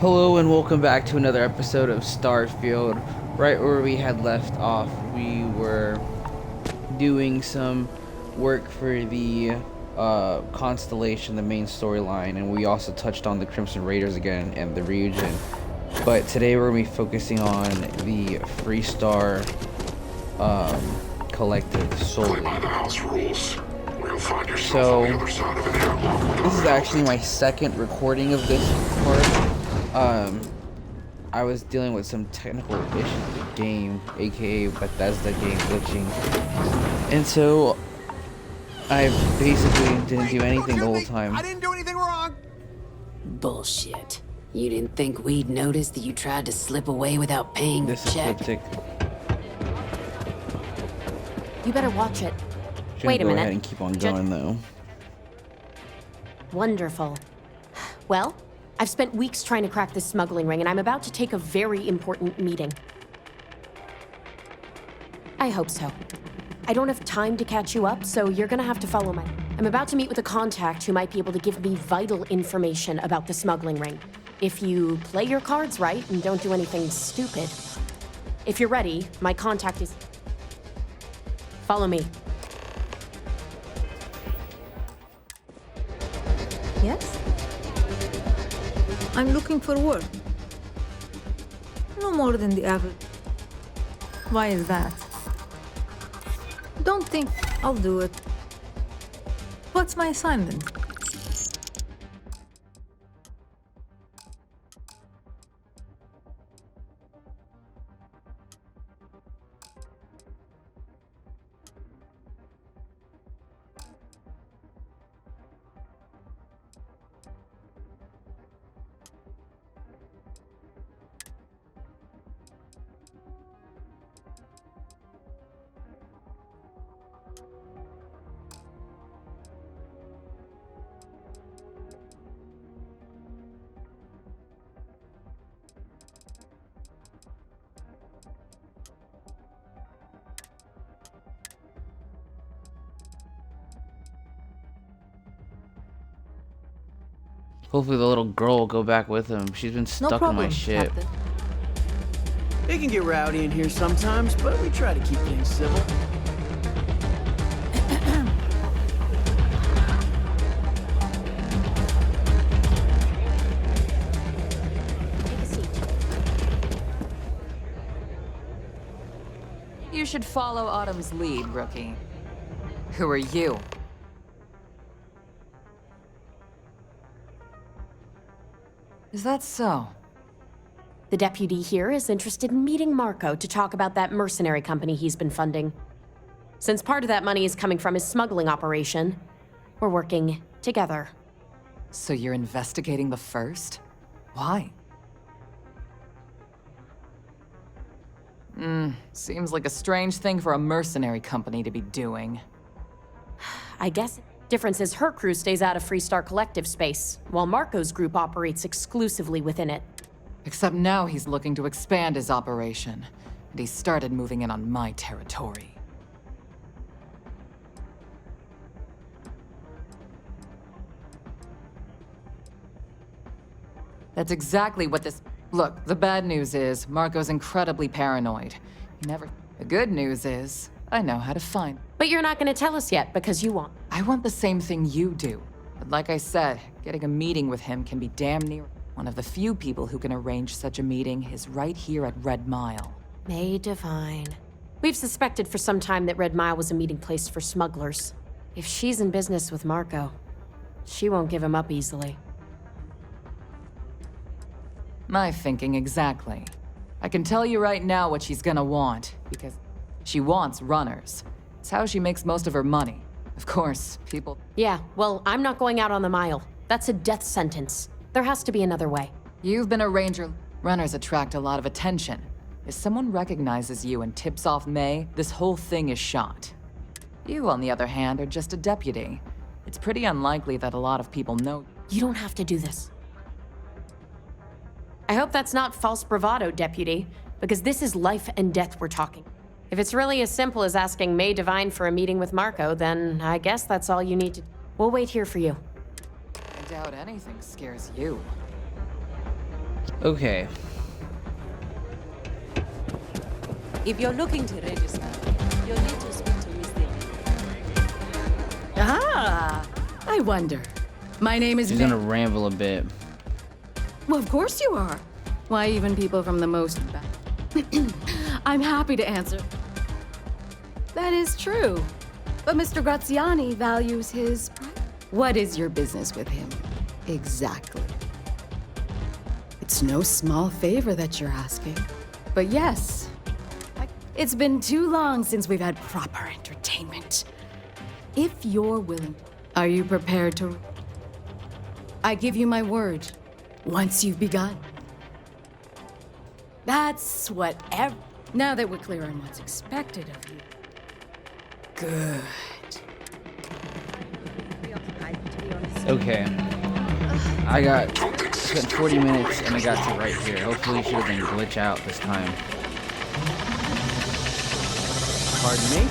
Hello and welcome back to another episode of Starfield. Right where we had left off, we were doing some work for the Constellation, the main storyline, and we also touched on the Crimson Raiders again and the region. But today we're going to be focusing on the Freestar Collective solely. Play by the house rules. You'll find yourself So, on the other side of an airlock. this is actually my second recording of this part. I was dealing with some technical issues with the game, aka Bethesda Game glitching, and so I basically didn't do anything the whole time. I didn't do anything wrong. Bullshit. You didn't think we'd notice that you tried to slip away without paying the This is check? cryptic. You better watch it. Shouldn't Wait a go minute. ahead and keep on going though. Wonderful. Well, I've spent weeks trying to crack this smuggling ring, and I'm about to take a very important meeting. I hope so. I don't have time to catch you up, so you're gonna have to follow my... I'm about to meet with a contact who might be able to give me vital information about the smuggling ring. If you play your cards right and don't do anything stupid. If you're ready, my contact is... Follow me. Yes? I'm looking for work. No more than the average. Why is that? Don't think I'll do it. What's my assignment? Hopefully the little girl will go back with him. She's been No stuck in problem, my ship. Captain. It can get rowdy in here sometimes, but we try to keep things civil. Take a seat. You should follow Autumn's lead, rookie. Who are you? Is that so? The deputy here is interested in meeting Marco to talk about that mercenary company he's been funding. Since part of that money is coming from his smuggling operation, we're working together. So you're investigating the first? Why? Seems like a strange thing for a mercenary company to be doing. I guess the difference is her crew stays out of Freestar Collective space, while Marco's group operates exclusively within it. Except now he's looking to expand his operation, and he started moving in on my territory. That's exactly what this... Look, the bad news is, Marco's incredibly paranoid. He never... The good news is, I know how to find... But you're not going to tell us yet because you won't. I want the same thing you do. But like I said, getting a meeting with him can be damn near... One of the few people who can arrange such a meeting is right here at Red Mile. May Divine. We've suspected for some time that Red Mile was a meeting place for smugglers. If she's in business with Marco, she won't give him up easily. My thinking exactly. I can tell you right now what she's gonna want, because she wants runners. It's how she makes most of her money. Of course, people... Yeah, well, I'm not going out on the mile. That's a death sentence. There has to be another way. You've been a ranger. Runners attract a lot of attention. If someone recognizes you and tips off May, this whole thing is shot. You, on the other hand, are just a deputy. It's pretty unlikely that a lot of people know... You don't have to do this. I hope that's not false bravado, Deputy, because this is life and death we're talking. If it's really as simple as asking May Divine for a meeting with Marco, then I guess that's all you need to... We'll wait here for you. I doubt anything scares you. Okay. If you're looking to register, you'll need to speak to Mr. Ah, I wonder. My name is She's gonna ramble a bit. Well, of course you are. Why, even people from the most I'm happy to answer. That is true. But Mr. Graziani values his... What is your business with him? Exactly. It's no small favor that you're asking. But yes, it's been too long since we've had proper entertainment. If you're willing, are you prepared to... I give you my word. Once you've begun. That's whatever. Now that we're clear on what's expected of you. Good. Okay. I spent 40 minutes and I got to right here. Hopefully she doesn't glitch out this time. Pardon me?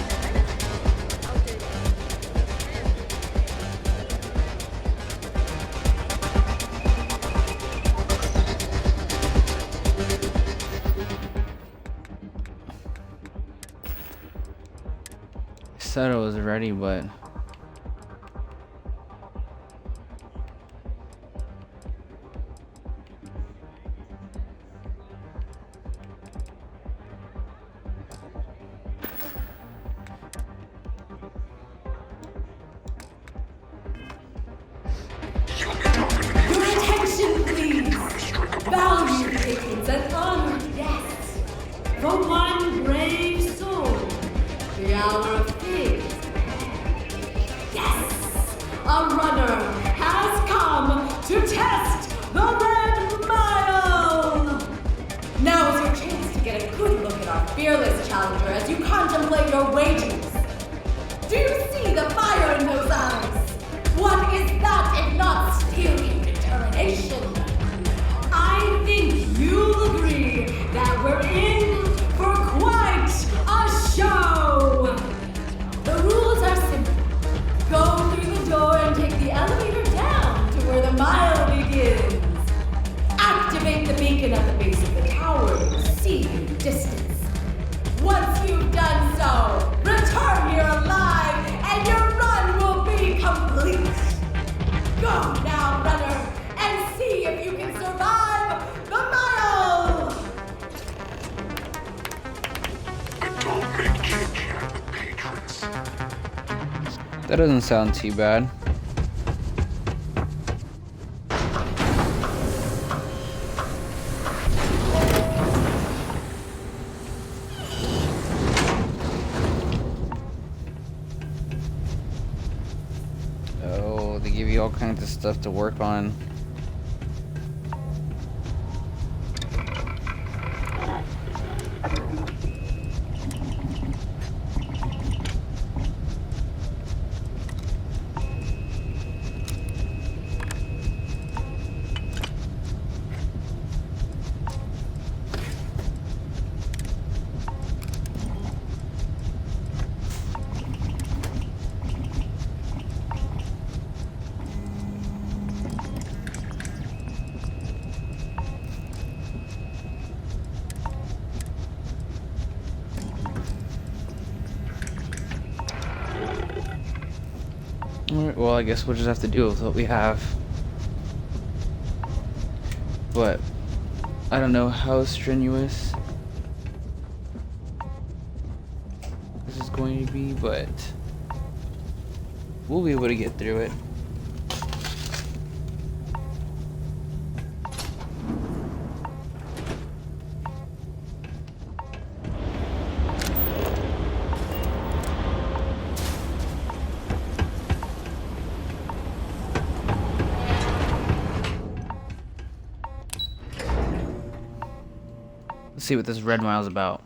Said I was ready, but You'll be talking to me. Your attention, please. Valued patrons and honored guests. For one brave soul, the hour of fate. Yes! A runner has come to test the Red Mile! Now is your chance to get a good look at our fearless challenger as you contemplate your wages. Do you see the fire in those eyes? What is that if not steely determination? I think you'll agree that we're in for quite a show! The rules are simple. Go through the door and take the elevator down to where the mile begins. Activate the beacon at the base of the tower to see in the distance. Once you've done so, return here alive and your run will be complete. Go now, runner, and see if you can survive the mile! I don't make chit-chat with patrons. that doesn't sound too bad. Oh, they give you all kinds of stuff to work on. Alright, well, I guess we'll just have to deal with what we have. But I don't know how strenuous this is going to be, but we'll be able to get through it. Let's see what this Red Mile's about.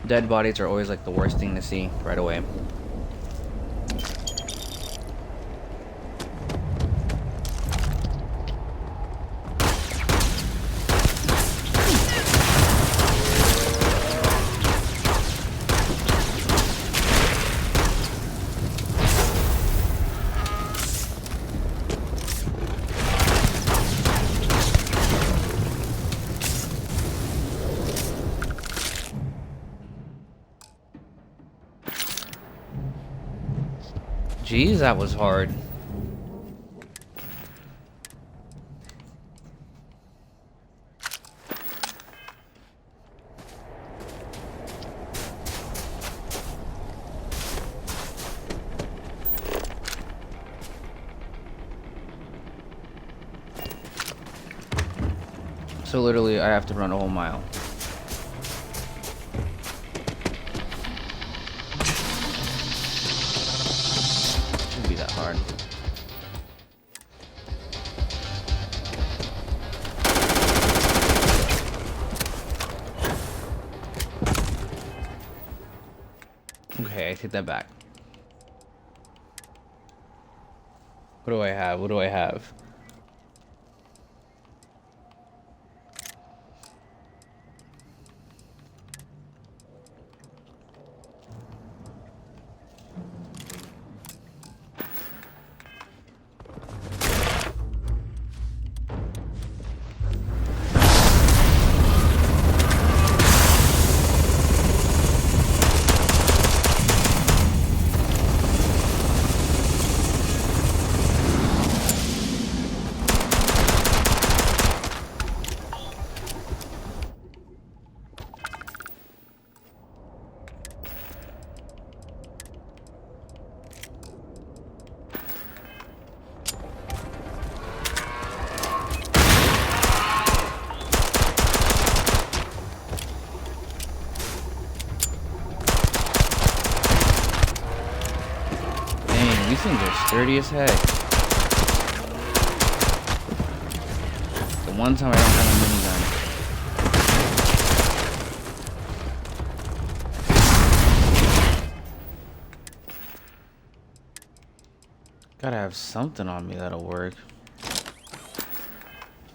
Dead bodies are always like the worst thing to see right away. Jeez, that was hard. So literally, I have to run a whole mile. Shouldn't be that hard. Okay, I take that back. What do I have? What do I have? These things are sturdy as heck. The one time I don't have a minigun. Gotta have something on me that'll work.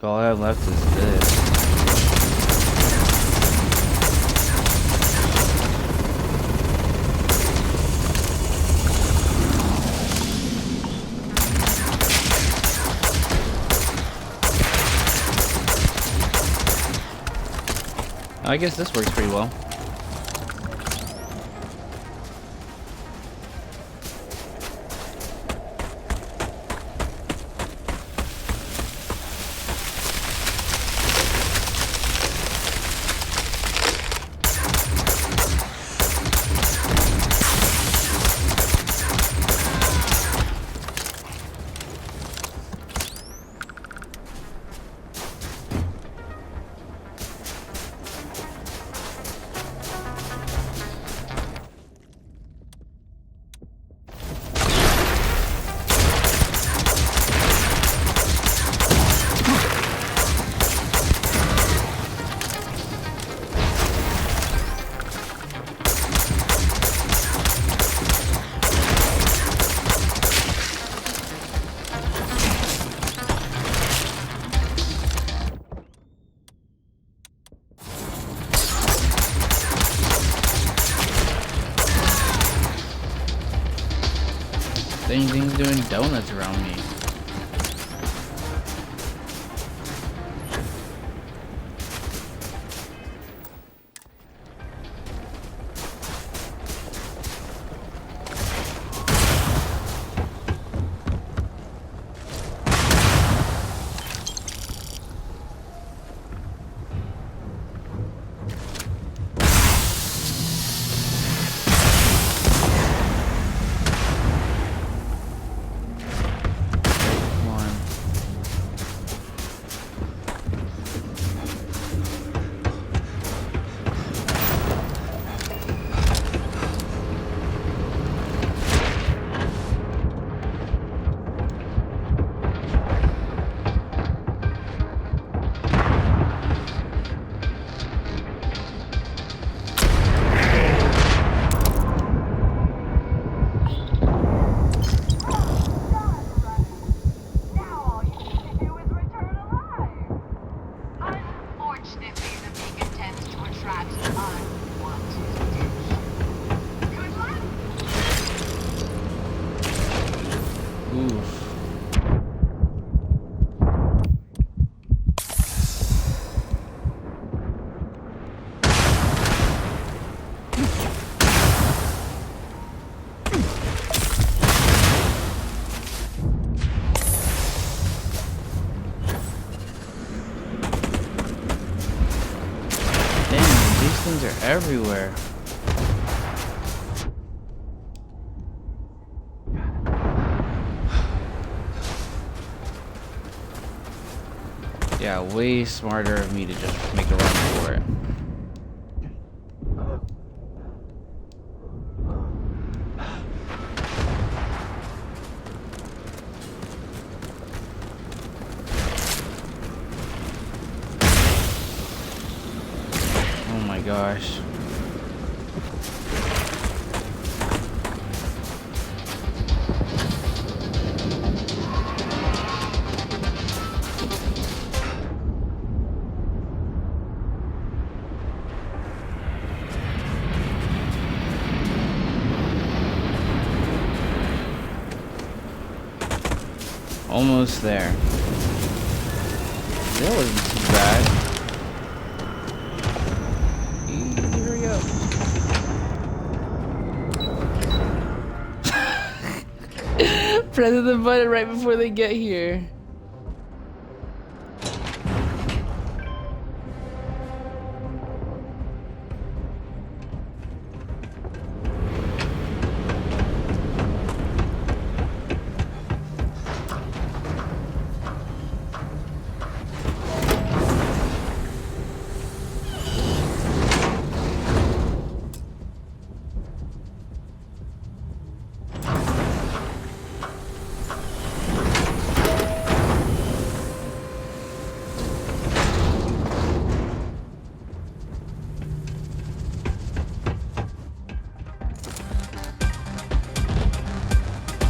All I have left is this. I guess this works pretty well. Thing's doing donuts around me. everywhere. Yeah, way smarter of me to just make a run for it. Oh my gosh. Almost there. That wasn't too bad. Hurry up. Pressing the button right before they get here.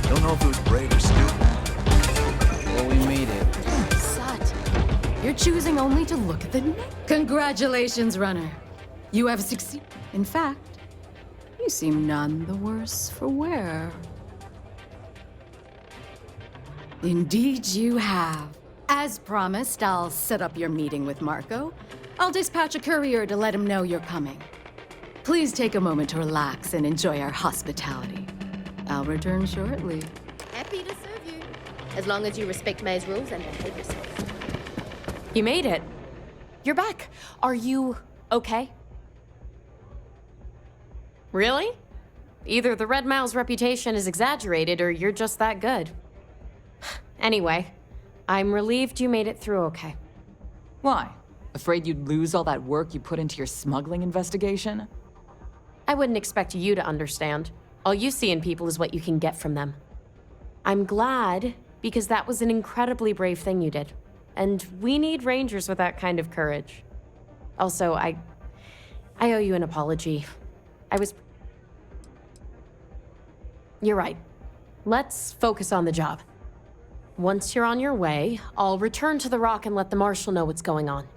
Don't know if it was brave or stupid. Well, we made it. Sut, you're choosing only to look at the neck. Congratulations, runner. You have succeeded. In fact, you seem none the worse for wear. Indeed you have. As promised, I'll set up your meeting with Marco. I'll dispatch a courier to let him know you're coming. Please take a moment to relax and enjoy our hospitality. I'll return shortly. Happy to serve you, as long as you respect May's rules and behave yourself. You made it. You're back. Are you okay? Really? Either the Red Mile's reputation is exaggerated or you're just that good. Anyway, I'm relieved you made it through okay. Why? Afraid you'd lose all that work you put into your smuggling investigation? I wouldn't expect you to understand. All you see in people is what you can get from them. I'm glad, because that was an incredibly brave thing you did. And we need rangers with that kind of courage. Also, I owe you an apology. You're right. Let's focus on the job. Once you're on your way, I'll return to the Rock and let the Marshal know what's going on.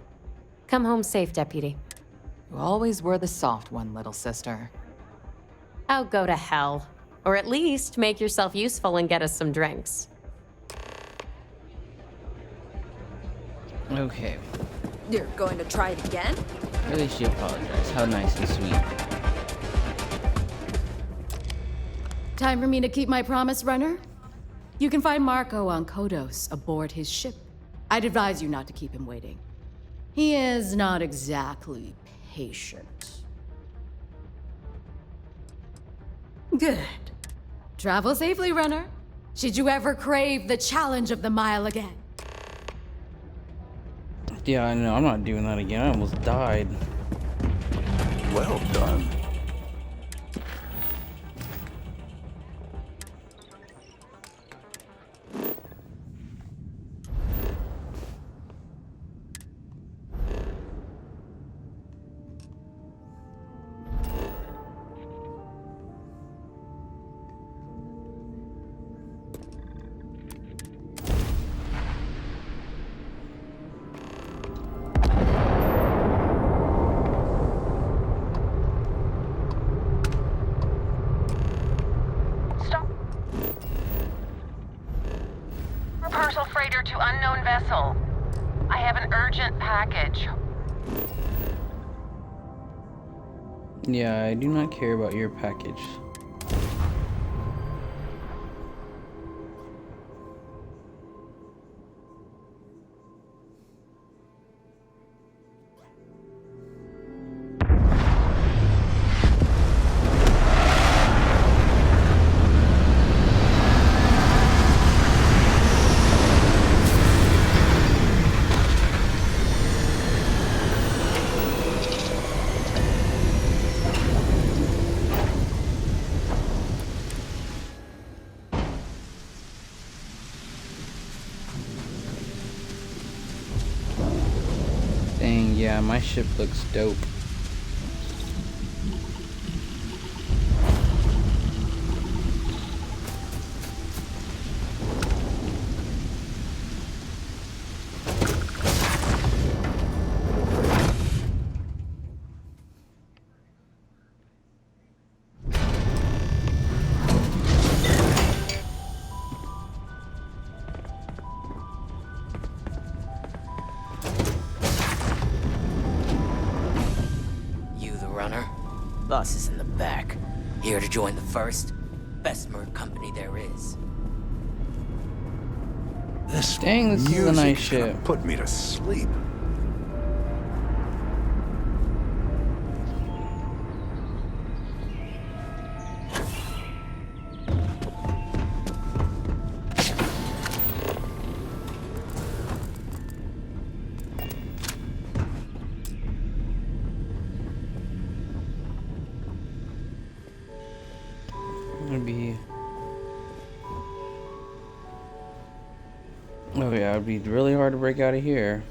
Come home safe, Deputy. You always were the soft one, little sister. Oh, go to hell. Or at least make yourself useful and get us some drinks. Okay. You're going to try it again? At least she apologized. How nice and sweet. Time for me to keep my promise, runner? You can find Marco on Kodos aboard his ship. I'd advise you not to keep him waiting. He is not exactly patient. Good. Travel safely, runner. Should you ever crave the challenge of the mile again? Yeah, I know. I'm not doing that again. I almost died. Well done. Parcel freighter to unknown vessel. I have an urgent package. Yeah, I do not care about your package. Yeah, my ship looks dope. Boss is in the back. Here to join the first, best merc company there is. This Dang, this is a nice ship. Put me to sleep. Oh yeah, it'd be really hard to break out of here.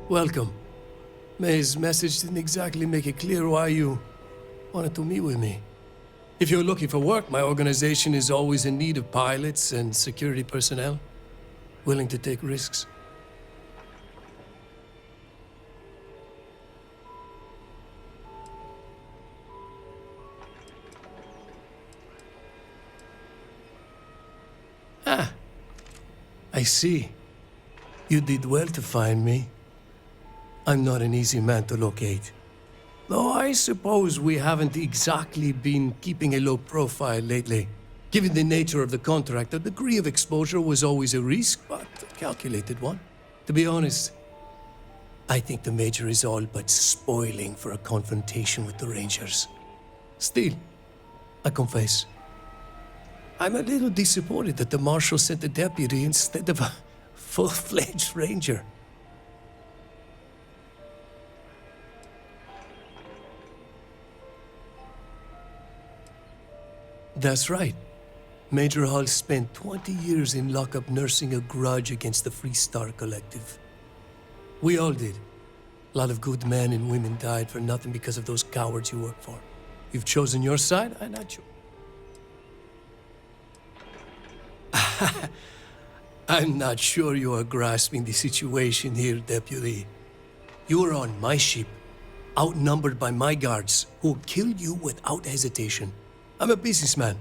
Welcome. May's message didn't exactly make it clear why you wanted to meet with me. If you're looking for work, my organization is always in need of pilots and security personnel, willing to take risks. Ah, I see. You did well to find me. I'm not an easy man to locate. Though I suppose we haven't exactly been keeping a low profile lately. Given the nature of the contract, a degree of exposure was always a risk, but a calculated one. To be honest, I think the Major is all but spoiling for a confrontation with the Rangers. Still, I confess, I'm a little disappointed that the Marshal sent a deputy instead of a full-fledged Ranger. That's right. Major Hall spent 20 years in lockup nursing a grudge against the Free Star Collective. We all did. A lot of good men and women died for nothing because of those cowards you work for. You've chosen your side, I'm not sure. I'm not sure you are grasping the situation here, Deputy. You are on my ship, outnumbered by my guards, who will kill you without hesitation. I'm a businessman.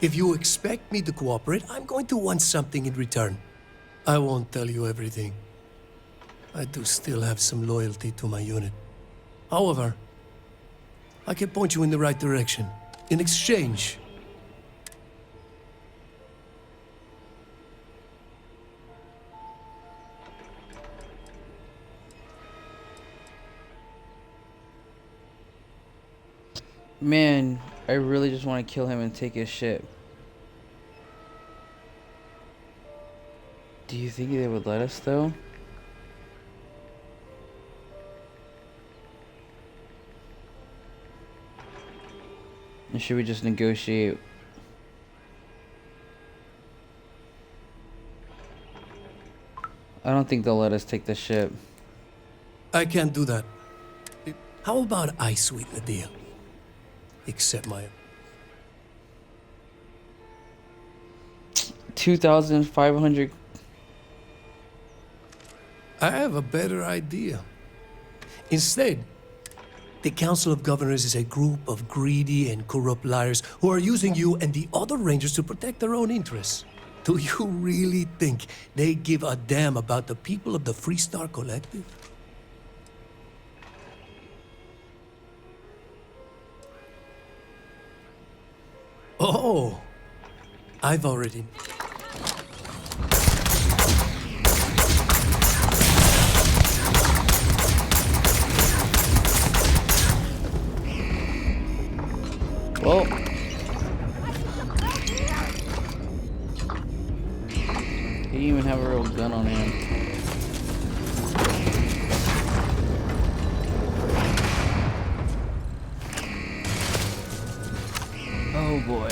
If you expect me to cooperate, I'm going to want something in return. I won't tell you everything. I do still have some loyalty to my unit. However, I can point you in the right direction. In exchange, man, I really just want to kill him and take his ship. Do you think they would let us, though? Or should we just negotiate? I don't think they'll let us take the ship. I can't do that. How about I sweeten the deal? Accept my... 2,500. I have a better idea. Instead, the Council of Governors is a group of greedy and corrupt liars who are using you and the other Rangers to protect their own interests. Do you really think they give a damn about the people of the Free Star Collective? Oh, I've already... Well, he didn't even have a real gun on him. Oh boy.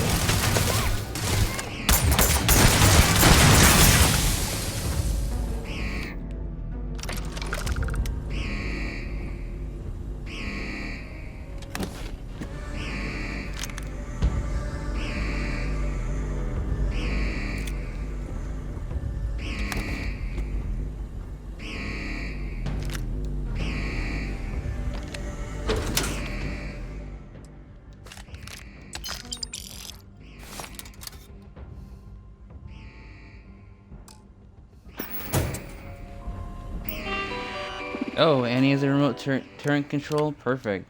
Oh, Annie has a remote turret control? Perfect.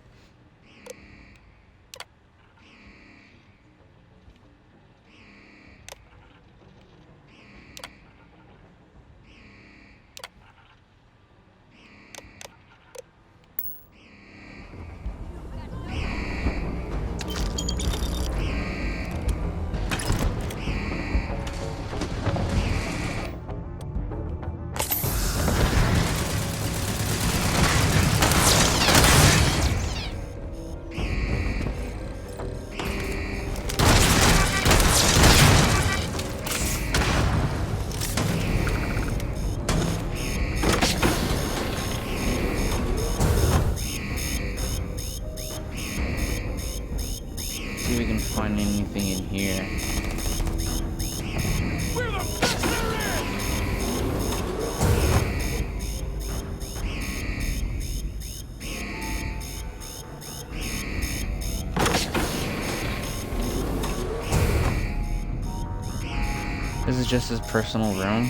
See if we can find anything in here. This is just his personal room.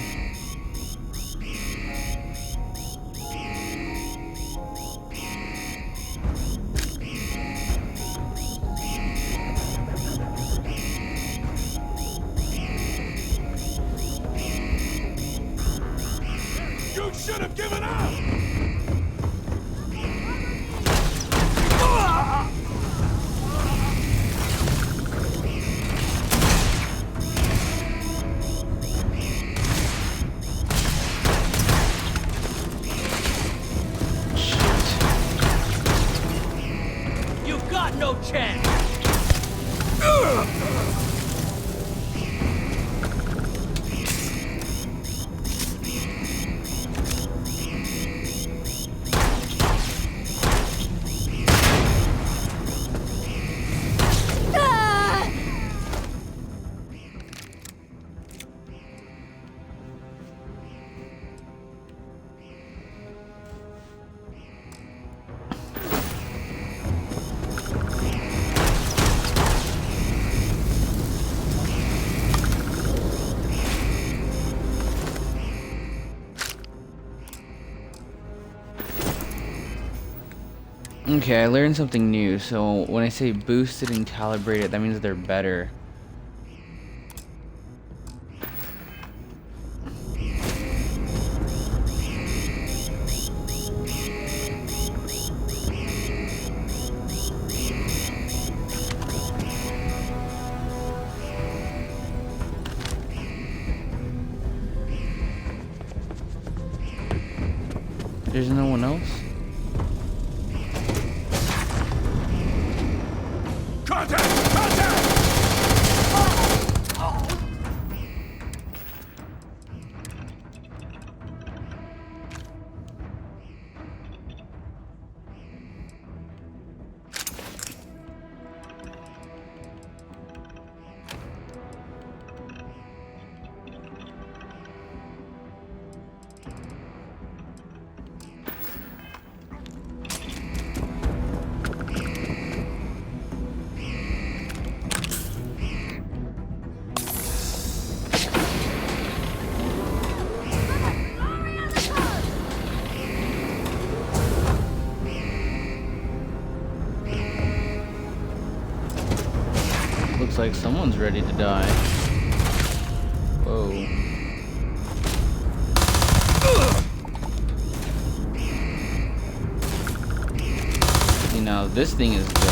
You should have given up! You've got no chance! Okay, I learned something new. So when I say boosted and calibrated, that means they're better. There's no one else? Contact! Contact! Looks like someone's ready to die. Whoa. You know, this thing is good.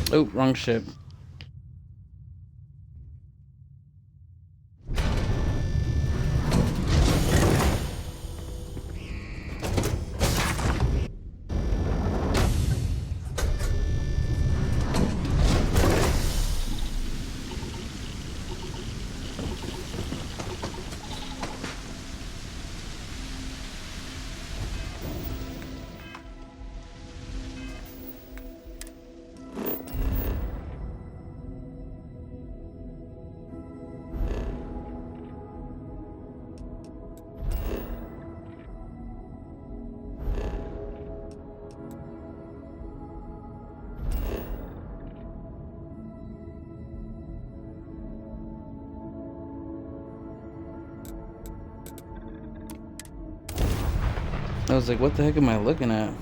Oh, wrong ship. I was like, what the heck am I looking at?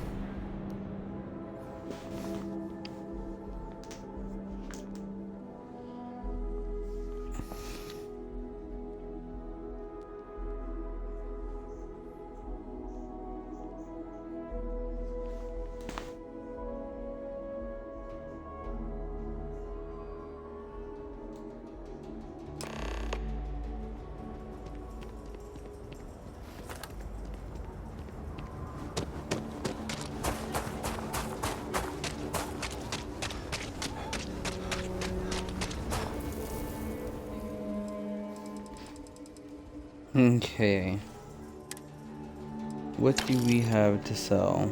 Okay. What do we have to sell?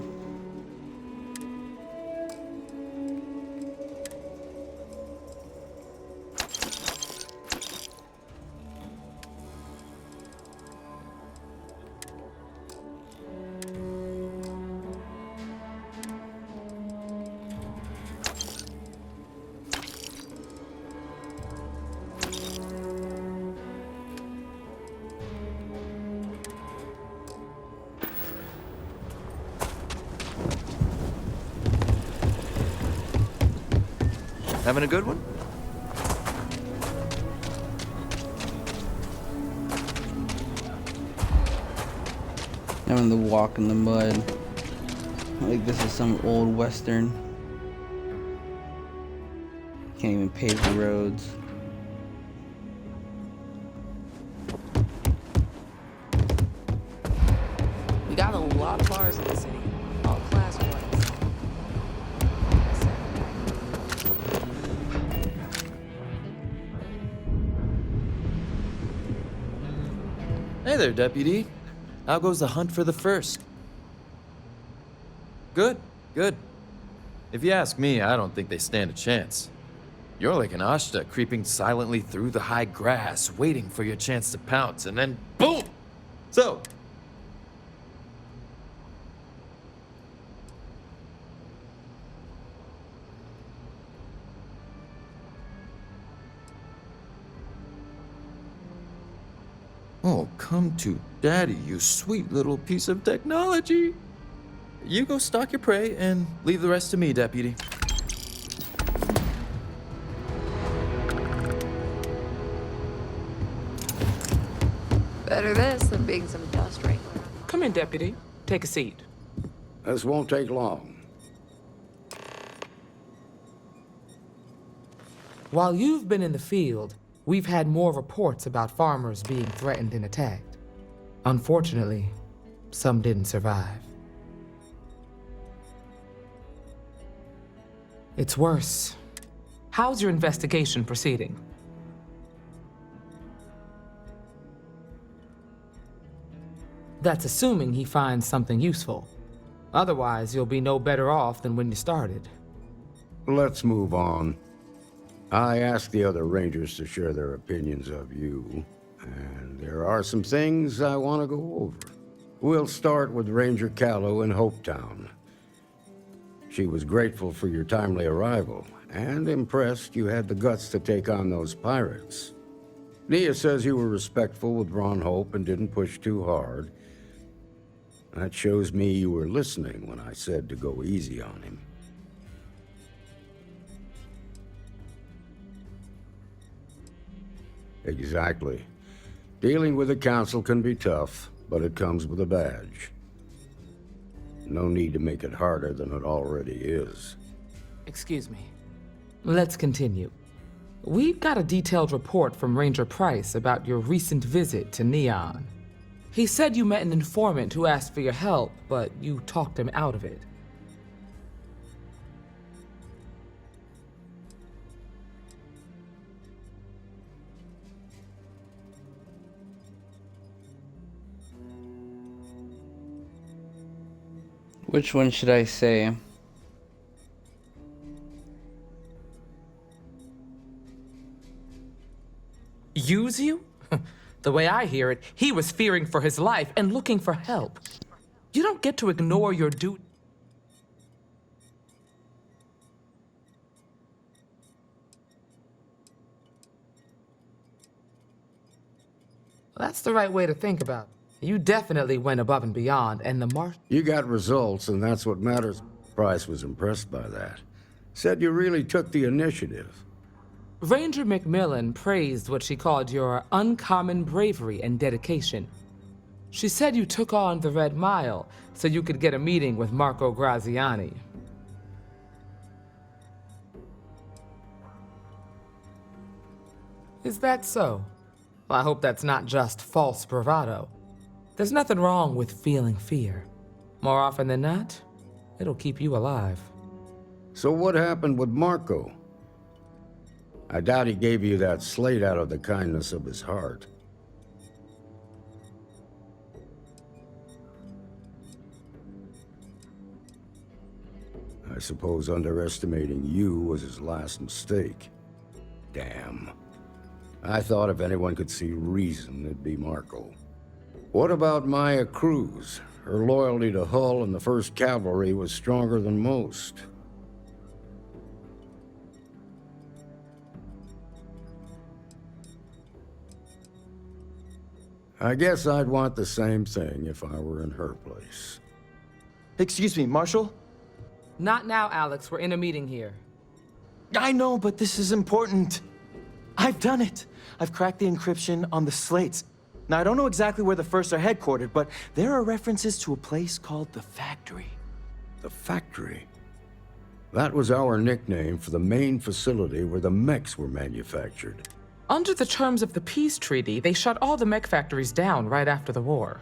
Having a good one? Having to walk in the mud. Like this is some old western. Can't even pave the roads. We got a lot of bars in the city, all class ones. Hey there, Deputy. How goes the hunt for the first? Good, good. If you ask me, I don't think they stand a chance. You're like an Ashta creeping silently through the high grass, waiting for your chance to pounce, and then boom! So, oh, come to daddy, you sweet little piece of technology. You go stalk your prey and leave the rest to me, Deputy. Better this than being some dust wrangler. Come in, Deputy. Take a seat. This won't take long. While you've been in the field, we've had more reports about farmers being threatened and attacked. Unfortunately, some didn't survive. It's worse. How's your investigation proceeding? That's assuming he finds something useful. Otherwise, you'll be no better off than when you started. Let's move on. I asked the other Rangers to share their opinions of you, and there are some things I want to go over. We'll start with Ranger Callow in Hopetown. She was grateful for your timely arrival, and impressed you had the guts to take on those pirates. Nia says you were respectful with Ron Hope and didn't push too hard. That shows me you were listening when I said to go easy on him. Exactly. Dealing with the Council can be tough, but it comes with a badge. No need to make it harder than it already is. Excuse me. Let's continue. We've got a detailed report from Ranger Price about your recent visit to Neon. He said you met an informant who asked for your help, but you talked him out of it. Which one should I say? Use you? The way I hear it, he was fearing for his life and looking for help. You don't get to ignore your duty. That's the right way to think about it. You definitely went above and beyond, and the mark. You got results, and that's what matters. Price was impressed by that. Said you really took the initiative. Ranger McMillan praised what she called your uncommon bravery and dedication. She said you took on the Red Mile so you could get a meeting with Marco Graziani. Is that so? Well, I hope that's not just false bravado. There's nothing wrong with feeling fear. More often than not, it'll keep you alive. So what happened with Marco? I doubt he gave you that slate out of the kindness of his heart. I suppose underestimating you was his last mistake. Damn. I thought if anyone could see reason, it'd be Marco. What about Maya Cruz? Her loyalty to Hull and the 1st Cavalry was stronger than most. I guess I'd want the same thing if I were in her place. Excuse me, Marshal? Not now, Alex. We're in a meeting here. I know, but this is important. I've done it. I've cracked the encryption on the slates. Now, I don't know exactly where the First are headquartered, but there are references to a place called the Factory. The Factory? That was our nickname for the main facility where the mechs were manufactured. Under the terms of the peace treaty, they shut all the mech factories down right after the war.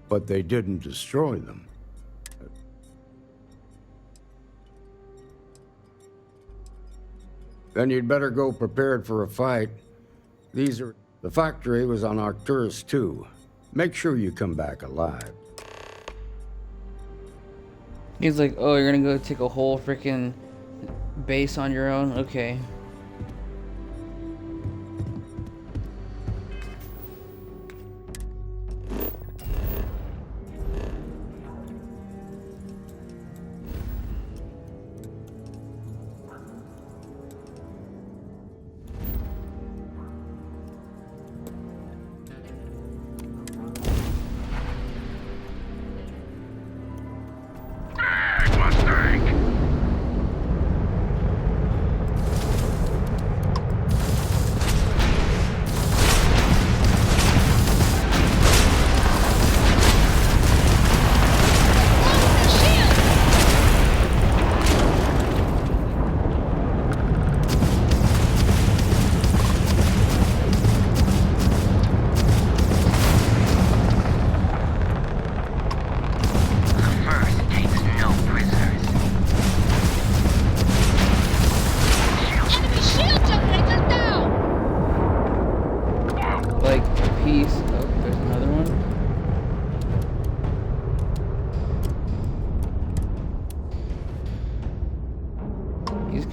But they didn't destroy them. Then you'd better go prepared for a fight. The factory was on Arcturus 2. Make sure you come back alive. He's like, oh, you're gonna go take a whole freaking base on your own? Okay.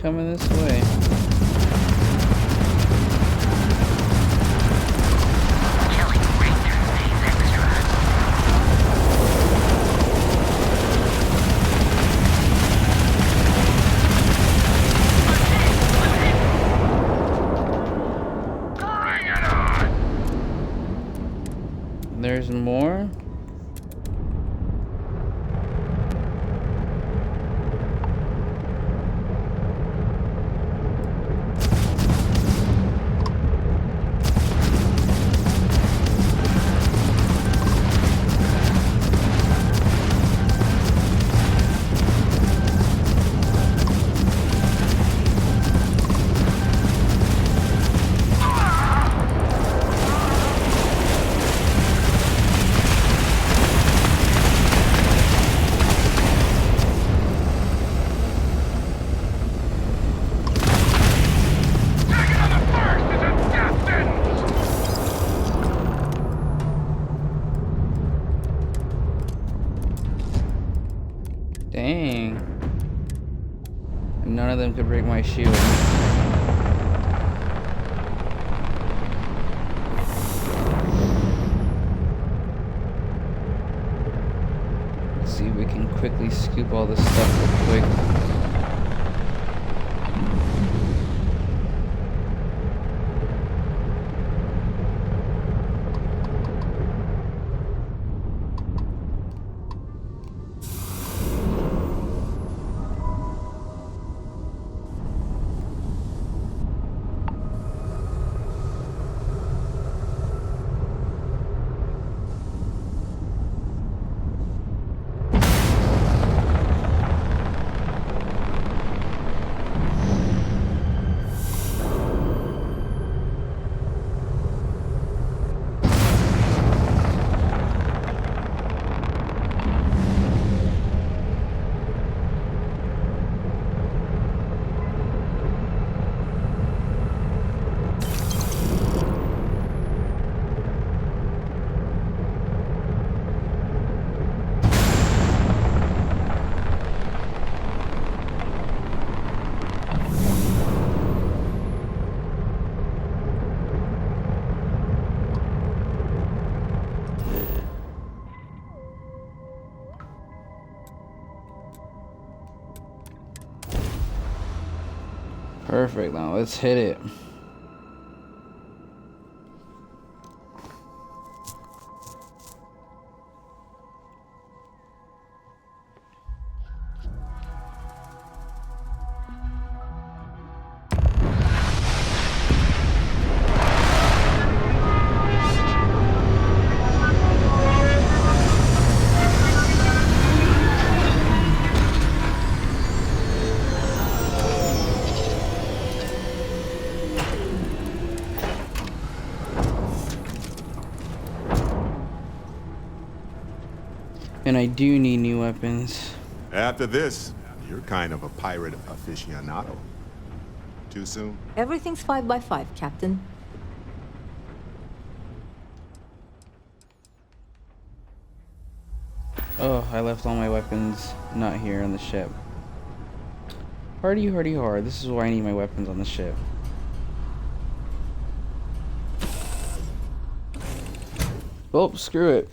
Coming this way. There's more. Dang. And none of them could break my shield. Let's see if we can quickly scoop all this stuff real quick. Perfect, now let's hit it. And I do need new weapons. After this, you're kind of a pirate aficionado. Too soon? Everything's 5x5, Captain. Oh, I left all my weapons not here on the ship. Hardy, hardy, hard. This is why I need my weapons on the ship. Oh, screw it.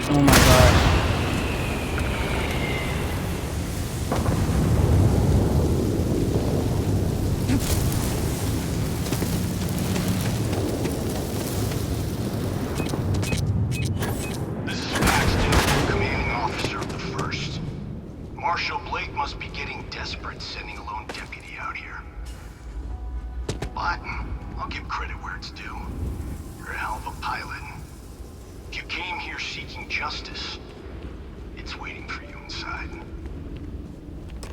Oh my gosh. This is Paxton, commanding officer of the 1st. Marshal Blake must be getting desperate sending a lone deputy out here. But I'll give credit where it's due. You're a hell of a pilot. If you came here seeking justice, it's waiting for you inside.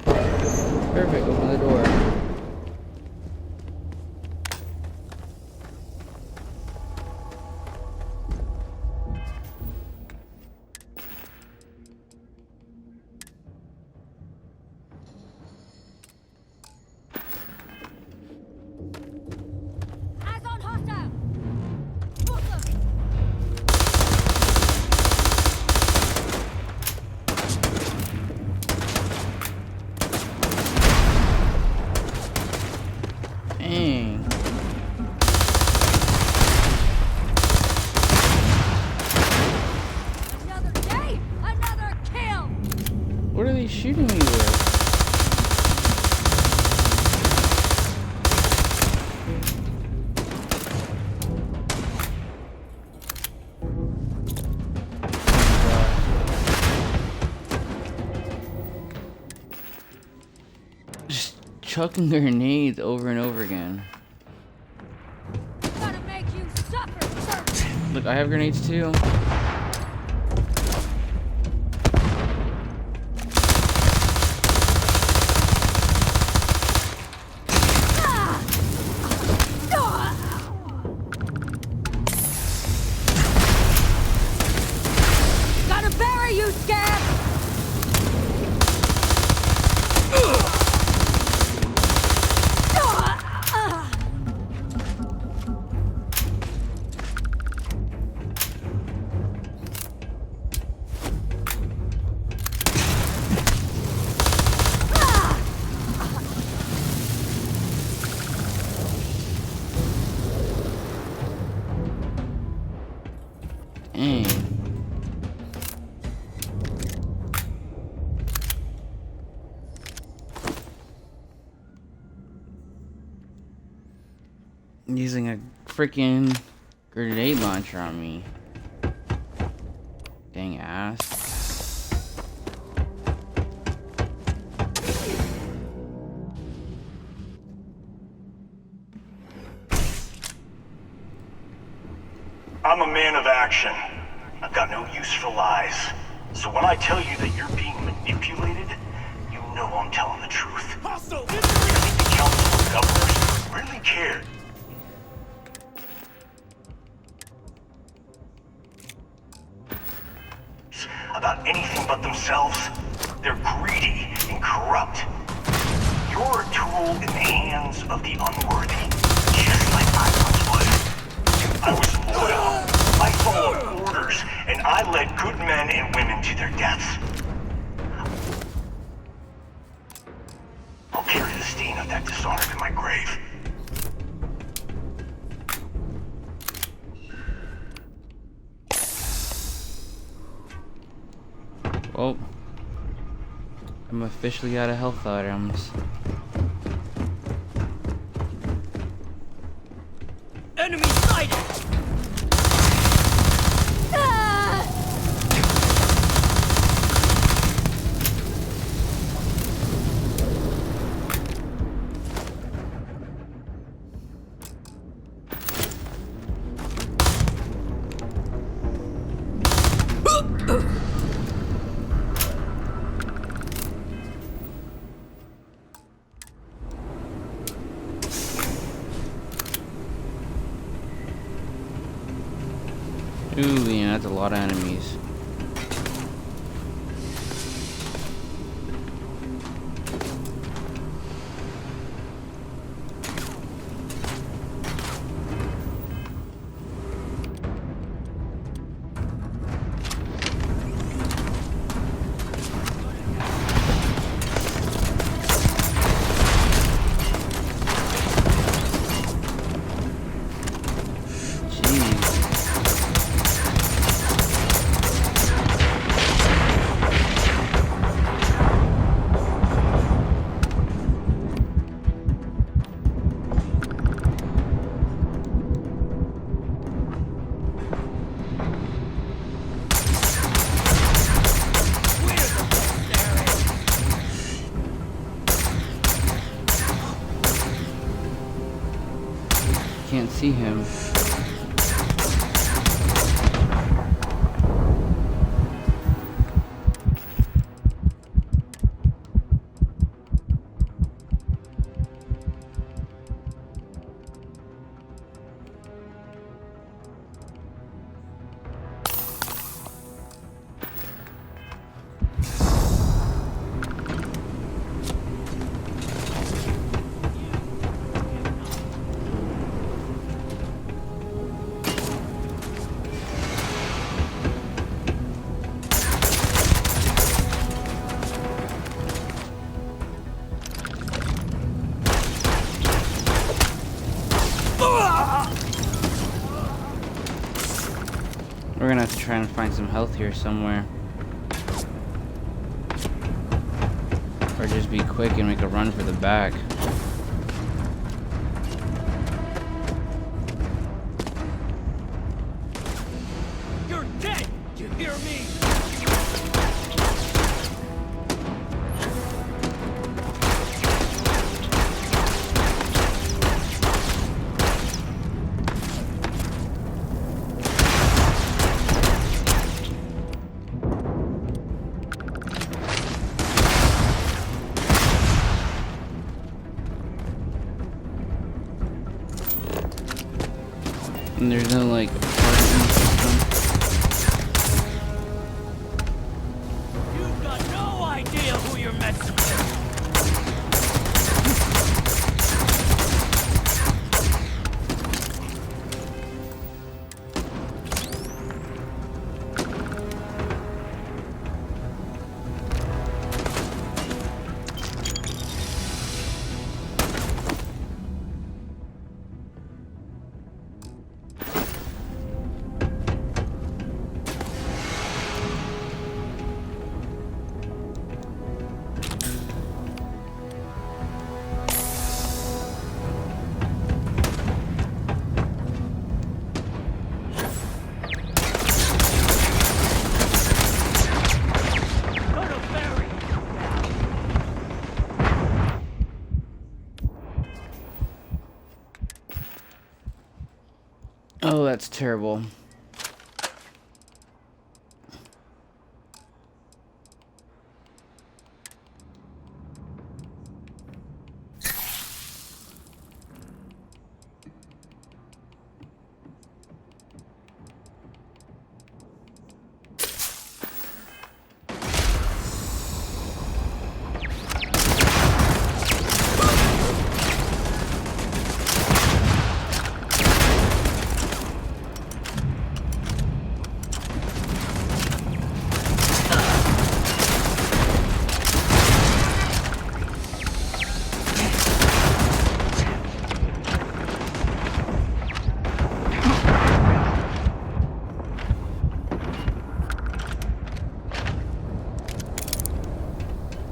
Perfect, open the door. Dang. Another day, another kill. What are they shooting me with? Just chucking grenades over and over again. Gotta make you suffer, sir. Look, I have grenades too. Gotta bury you, scab. Using a freaking grenade launcher on me. Dang ass. I'm a man of action. I've got no use for lies. So when I tell you that you're being manipulated, you know I'm telling the truth. Hostile! I think the Council of Governors really cared. About anything but themselves. They're greedy and corrupt. You're a tool in the hands of the unworthy, just like I once was. I was loyal. I followed orders, and I led good men and women to their deaths. I'll carry the stain of that dishonor to my grave. Well, I'm officially out of health items. Enemy sighted! Ooh, yeah, that's a lot of enemies. Can't see him. We're gonna have to try and find some health here somewhere. Or just be quick and make a run for the back. You're dead! You hear me? And there's no like apartment system. You've got no idea who you're messing with! Oh, that's terrible.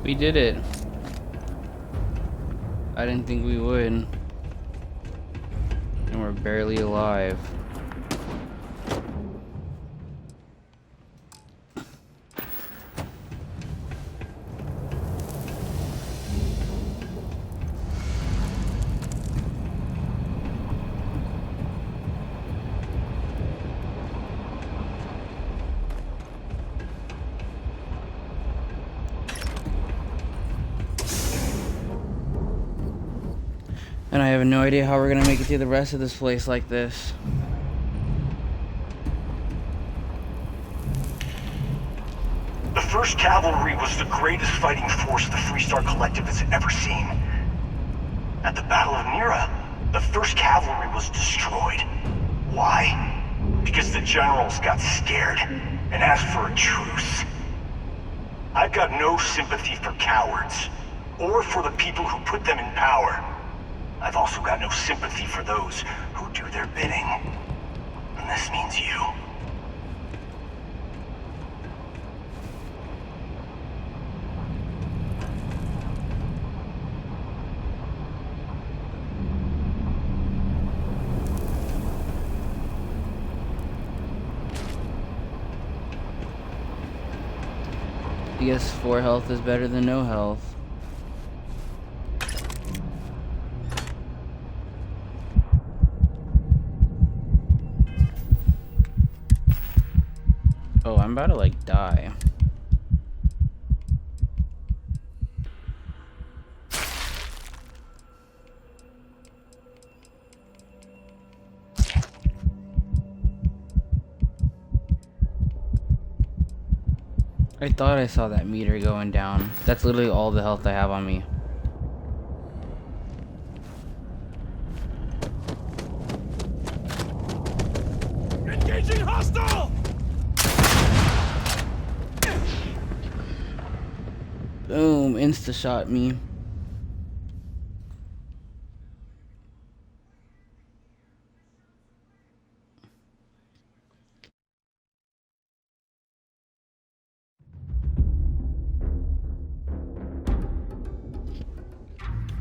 We did it. I didn't think we would. And we're barely alive. And I have no idea how we're gonna make it through the rest of this place like this. The 1st Cavalry was the greatest fighting force the Freestar Collective has ever seen. At the Battle of Mira, the 1st Cavalry was destroyed. Why? Because the generals got scared and asked for a truce. I've got no sympathy for cowards, or for the people who put them in power. I've also got no sympathy for those who do their bidding. And this means you. I guess 4 health is better than no health. Oh, I'm about to like die. I thought I saw that meter going down. That's literally all the health I have on me. Engaging hostile! Boom, insta-shot me.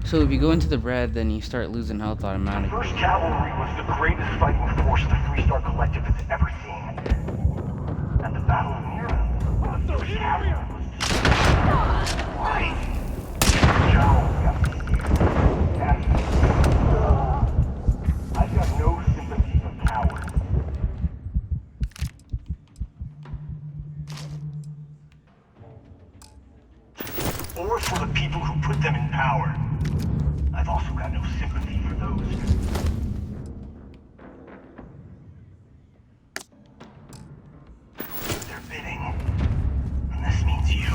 So if you go into the red, then you start losing health automatically. The 1st Cavalry was the greatest fighting force the Freestar Collective has ever seen. At the Battle of Mira, the 1st Cavalry was destroyed. Why? Generals got scared. I've got no sympathy for cowards. Or for the people who put them in power. I've also got no sympathy for those. They're bidding. And this means you.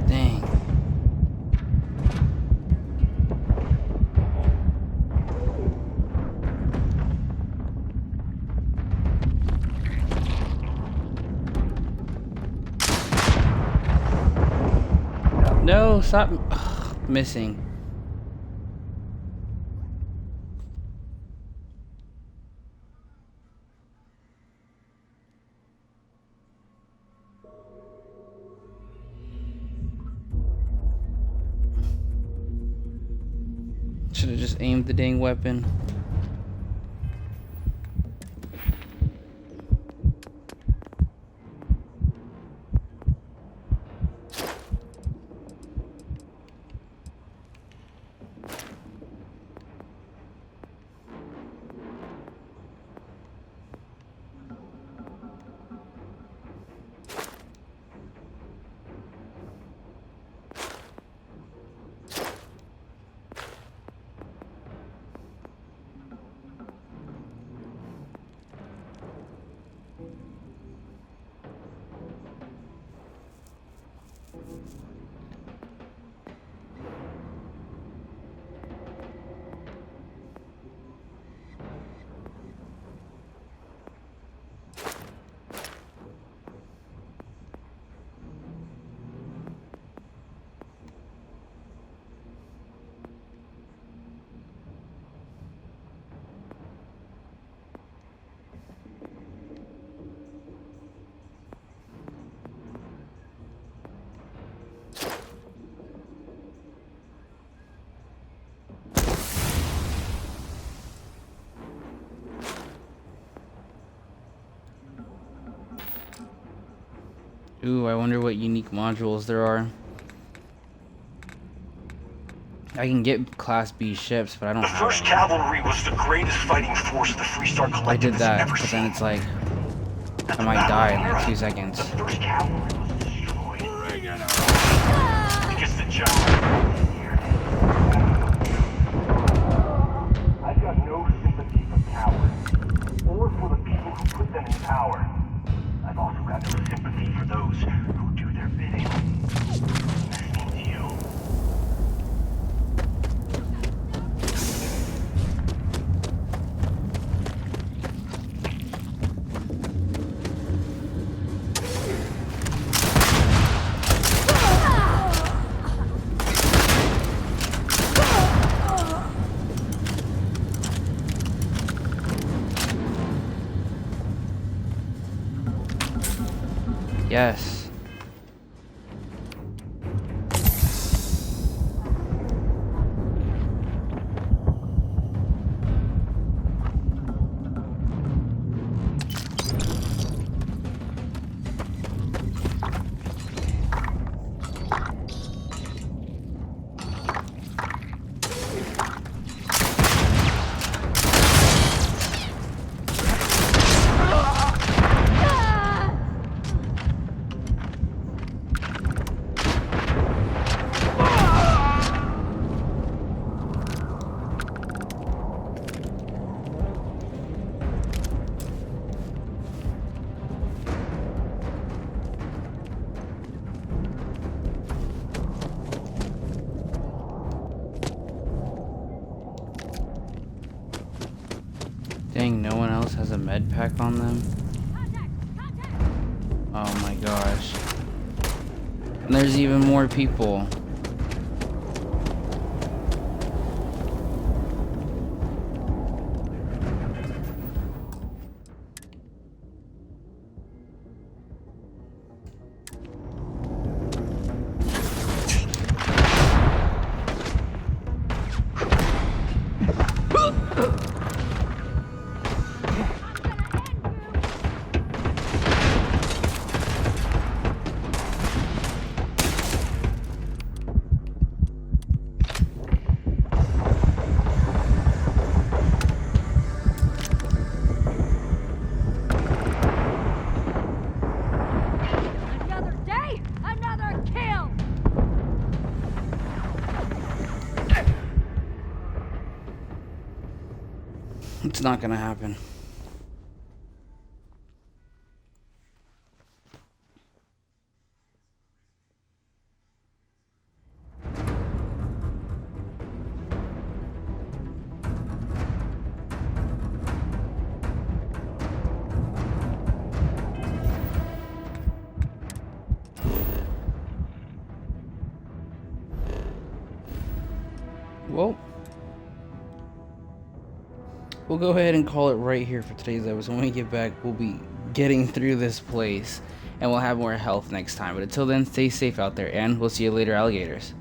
Dang. No, stop. Ugh, missing. Should have just aimed the dang weapon. Ooh, I wonder what unique modules there are. I can get Class B ships, but I don't have The 1st Cavalry was the greatest fighting force the Freestar Collective I did that, has ever but seen. then it's like I might die in like 2 seconds. The 1st Cavalry was destroyed. Because the general here. I've got no sympathy for cowards, or for the people who put them in power. I've also got no sympathy for those who do their bidding. This means you. Yes. Dang, no one else has a med pack on them? Oh my gosh. And there's even more people. It's not gonna happen. Well, we'll go ahead and call it right here for today's episode. When we get back, we'll be getting through this place, and we'll have more health next time. But until then, stay safe out there, and we'll see you later, alligators.